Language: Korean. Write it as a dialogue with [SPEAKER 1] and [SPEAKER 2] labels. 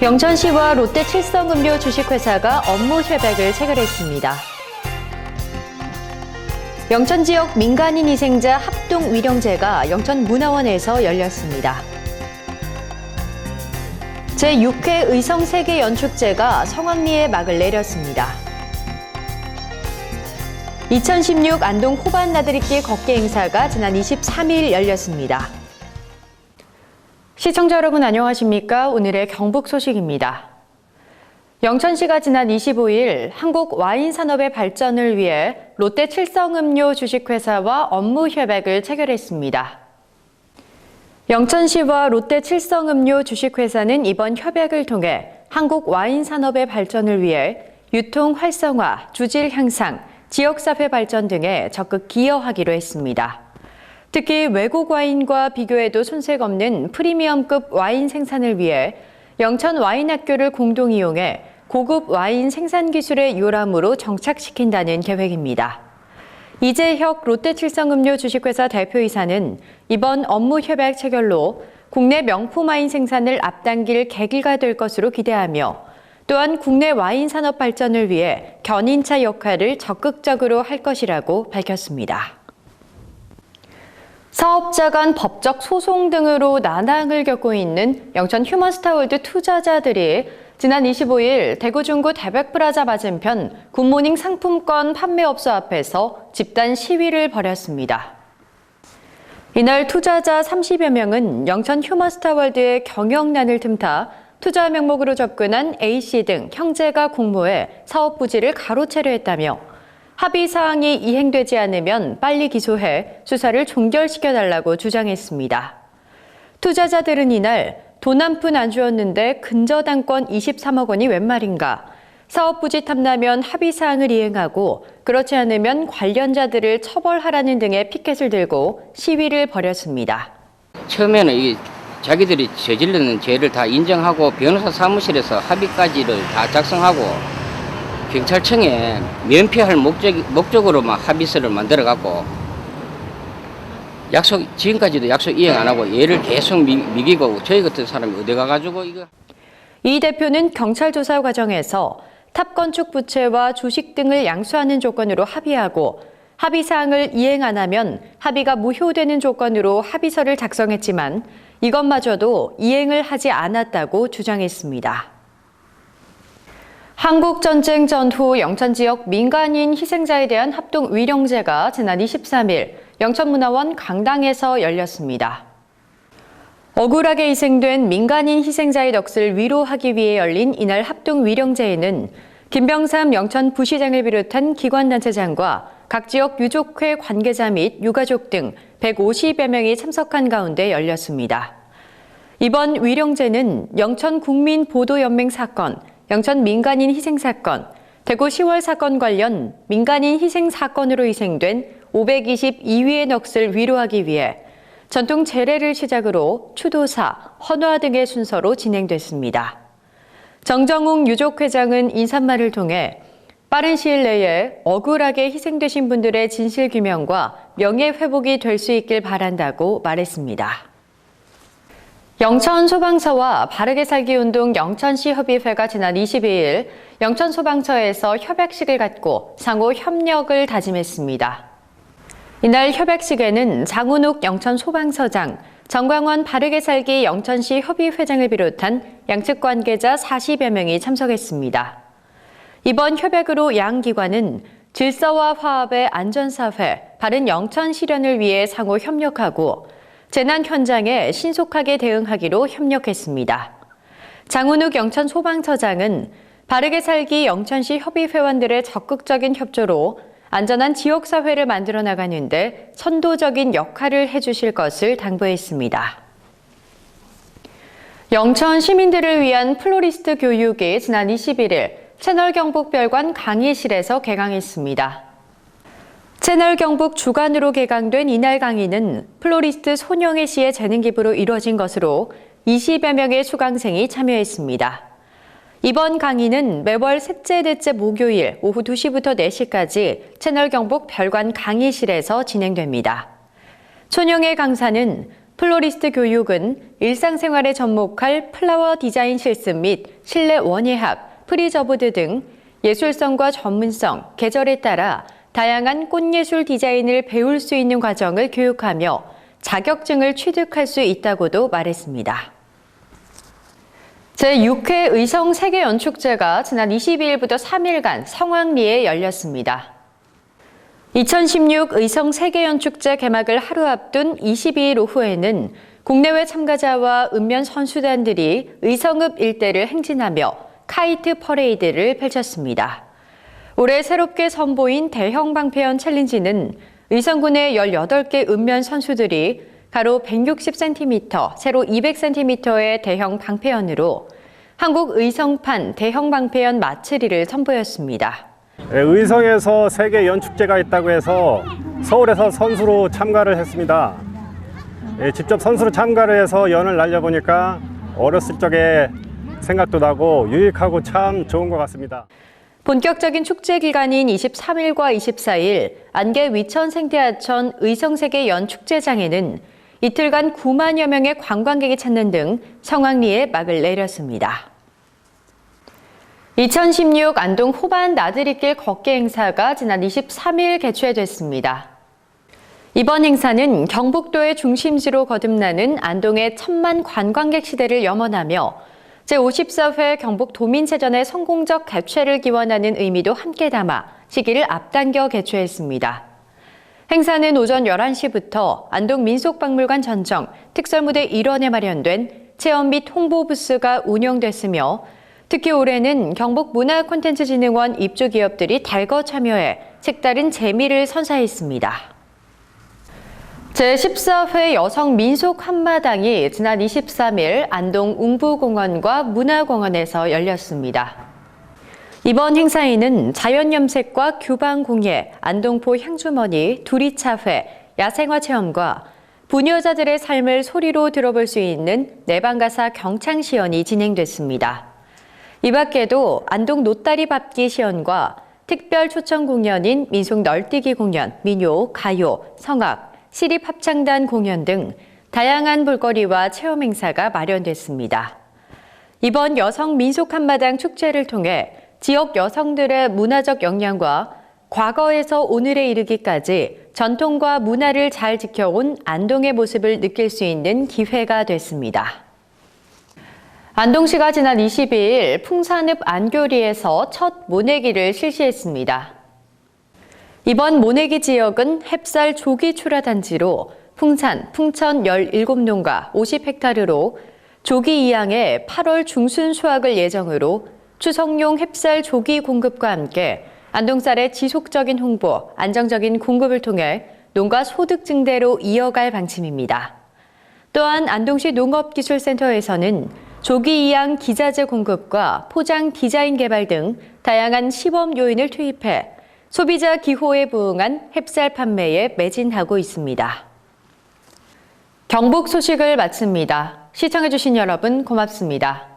[SPEAKER 1] 영천시와 롯데 칠성음료 주식회사가 업무 협약을 체결했습니다. 영천 지역 민간인 희생자 합동 위령제가 영천문화원에서 열렸습니다. 제6회 의성세계연축제가 성황리에 막을 내렸습니다. 2016 안동 호반 나들이길 걷기 행사가 지난 23일 열렸습니다. 시청자 여러분 안녕하십니까? 오늘의 경북 소식입니다. 영천시가 지난 25일 한국 와인 산업의 발전을 위해 롯데 칠성음료 주식회사와 업무 협약을 체결했습니다. 영천시와 롯데 칠성음료 주식회사는 이번 협약을 통해 한국 와인 산업의 발전을 위해 유통 활성화, 주질 향상, 지역사회 발전 등에 적극 기여하기로 했습니다. 특히 외국 와인과 비교해도 손색 없는 프리미엄급 와인 생산을 위해 영천 와인학교를 공동 이용해 고급 와인 생산 기술의 요람으로 정착시킨다는 계획입니다. 이재혁 롯데칠성음료 주식회사 대표이사는 이번 업무 협약 체결로 국내 명품 와인 생산을 앞당길 계기가 될 것으로 기대하며 또한 국내 와인 산업 발전을 위해 견인차 역할을 적극적으로 할 것이라고 밝혔습니다. 사업자 간 법적 소송 등으로 난항을 겪고 있는 영천 휴먼스타월드 투자자들이 지난 25일 대구 중구 대백프라자 맞은편 굿모닝 상품권 판매업소 앞에서 집단 시위를 벌였습니다. 이날 투자자 30여 명은 영천 휴먼스타월드의 경영난을 틈타 투자 명목으로 접근한 A씨 등 형제가 공모해 사업 부지를 가로채려 했다며 합의 사항이 이행되지 않으면 빨리 기소해 수사를 종결시켜달라고 주장했습니다. 투자자들은 이날 돈 한 푼 안 주었는데 근저당권 23억 원이 웬 말인가? 사업 부지 탐나면 합의 사항을 이행하고 그렇지 않으면 관련자들을 처벌하라는 등의 피켓을 들고 시위를 벌였습니다.
[SPEAKER 2] 처음에는 자기들이 저지르는 죄를 다 인정하고 변호사 사무실에서 합의까지를 다 작성하고 경찰청에 면피할 목적으로만 합의서를 만들어갖고 지금까지도 약속 이행 안 하고 얘를 계속 미기고 저희 같은 사람이 어디 가가지고 이거.
[SPEAKER 1] 이 대표는 경찰 조사 과정에서 탑건축 부채와 주식 등을 양수하는 조건으로 합의하고 합의 사항을 이행 안 하면 합의가 무효되는 조건으로 합의서를 작성했지만 이것마저도 이행을 하지 않았다고 주장했습니다. 한국전쟁 전후 영천 지역 민간인 희생자에 대한 합동 위령제가 지난 23일 영천문화원 강당에서 열렸습니다. 억울하게 희생된 민간인 희생자의 넋을 위로하기 위해 열린 이날 합동 위령제에는 김병삼 영천 부시장을 비롯한 기관단체장과 각 지역 유족회 관계자 및 유가족 등 150여 명이 참석한 가운데 열렸습니다. 이번 위령제는 영천 국민보도연맹 사건, 영천 민간인 희생 사건, 대구 10월 사건 관련 민간인 희생 사건으로 희생된 522위의 넋을 위로하기 위해 전통 제례를 시작으로 추도사, 헌화 등의 순서로 진행됐습니다. 정정웅 유족회장은 인사말을 통해 빠른 시일 내에 억울하게 희생되신 분들의 진실 규명과 명예 회복이 될 수 있길 바란다고 말했습니다. 영천 소방서와 바르게 살기 운동 영천시 협의회가 지난 22일 영천 소방서에서 협약식을 갖고 상호 협력을 다짐했습니다. 이날 협약식에는 장훈욱 영천 소방서장, 정광원 바르게 살기 영천시 협의회장을 비롯한 양측 관계자 40여 명이 참석했습니다. 이번 협약으로 양 기관은 질서와 화합의 안전사회, 바른 영천 실현을 위해 상호 협력하고 재난 현장에 신속하게 대응하기로 협력했습니다. 장훈욱 영천 소방서장은 바르게 살기 영천시 협의회원들의 적극적인 협조로 안전한 지역사회를 만들어 나가는데 선도적인 역할을 해주실 것을 당부했습니다. 영천 시민들을 위한 플로리스트 교육이 지난 21일 채널 경북별관 강의실에서 개강했습니다. 채널 경북 주관으로 개강된 이날 강의는 플로리스트 손영애 씨의 재능 기부로 이루어진 것으로 20여 명의 수강생이 참여했습니다. 이번 강의는 매월 셋째, 넷째 목요일 오후 2시부터 4시까지 채널 경북 별관 강의실에서 진행됩니다. 손영애 강사는 플로리스트 교육은 일상생활에 접목할 플라워 디자인 실습 및 실내 원예학, 프리저보드 등 예술성과 전문성, 계절에 따라 다양한 꽃예술 디자인을 배울 수 있는 과정을 교육하며 자격증을 취득할 수 있다고도 말했습니다. 제6회 의성 세계연축제가 지난 22일부터 3일간 성황리에 열렸습니다. 2016 의성 세계연축제 개막을 하루 앞둔 22일 오후에는 국내외 참가자와 읍면 선수단들이 의성읍 일대를 행진하며 카이트 퍼레이드를 펼쳤습니다. 올해 새롭게 선보인 대형 방패연 챌린지는 의성군의 18개 읍면 선수들이 가로 160cm, 세로 200cm의 대형 방패연으로 한국 의성판 대형 방패연 마츠리를 선보였습니다.
[SPEAKER 3] 의성에서 세계 연축제가 있다고 해서 서울에서 선수로 참가를 했습니다. 직접 선수로 참가를 해서 연을 날려보니까 어렸을 적에 생각도 나고 유익하고 참 좋은 것 같습니다.
[SPEAKER 1] 본격적인 축제 기간인 23일과 24일 안개 위천 생태하천 의성세계 연축제장에는 이틀간 9만여 명의 관광객이 찾는 등 성황리에 막을 내렸습니다. 2016 안동 호반 나들이길 걷기 행사가 지난 23일 개최됐습니다. 이번 행사는 경북도의 중심지로 거듭나는 안동의 1000만 관광객 시대를 염원하며 제54회 경북도민체전의 성공적 개최를 기원하는 의미도 함께 담아 시기를 앞당겨 개최했습니다. 행사는 오전 11시부터 안동 민속박물관 전정 특설무대 일원에 마련된 체험 및 홍보 부스가 운영됐으며 특히 올해는 경북문화콘텐츠진흥원 입주기업들이 달거 참여해 색다른 재미를 선사했습니다. 제14회 여성민속 한마당이 지난 23일 안동 웅부공원과 문화공원에서 열렸습니다. 이번 행사에는 자연염색과 규방공예, 안동포 향주머니, 두리차회, 야생화 체험과 부녀자들의 삶을 소리로 들어볼 수 있는 내방가사 경창시연이 진행됐습니다. 이 밖에도 안동 노다리 밟기 시연과 특별 초청 공연인 민속 널뛰기 공연, 민요, 가요, 성악, 시립합창단 공연 등 다양한 볼거리와 체험 행사가 마련됐습니다. 이번 여성 민속 한마당 축제를 통해 지역 여성들의 문화적 역량과 과거에서 오늘에 이르기까지 전통과 문화를 잘 지켜온 안동의 모습을 느낄 수 있는 기회가 됐습니다. 안동시가 지난 22일 풍산읍 안교리에서 첫 모내기를 실시했습니다. 이번 모내기 지역은 햅쌀 조기 출하 단지로 풍산, 풍천 17농가 50헥타르로 조기 이양의 8월 중순 수확을 예정으로 추석용 햅쌀 조기 공급과 함께 안동쌀의 지속적인 홍보, 안정적인 공급을 통해 농가 소득 증대로 이어갈 방침입니다. 또한 안동시 농업기술센터에서는 조기 이양 기자재 공급과 포장 디자인 개발 등 다양한 시범 요인을 투입해 소비자 기호에 부응한 햅쌀 판매에 매진하고 있습니다. 경북 소식을 마칩니다. 시청해주신 여러분 고맙습니다.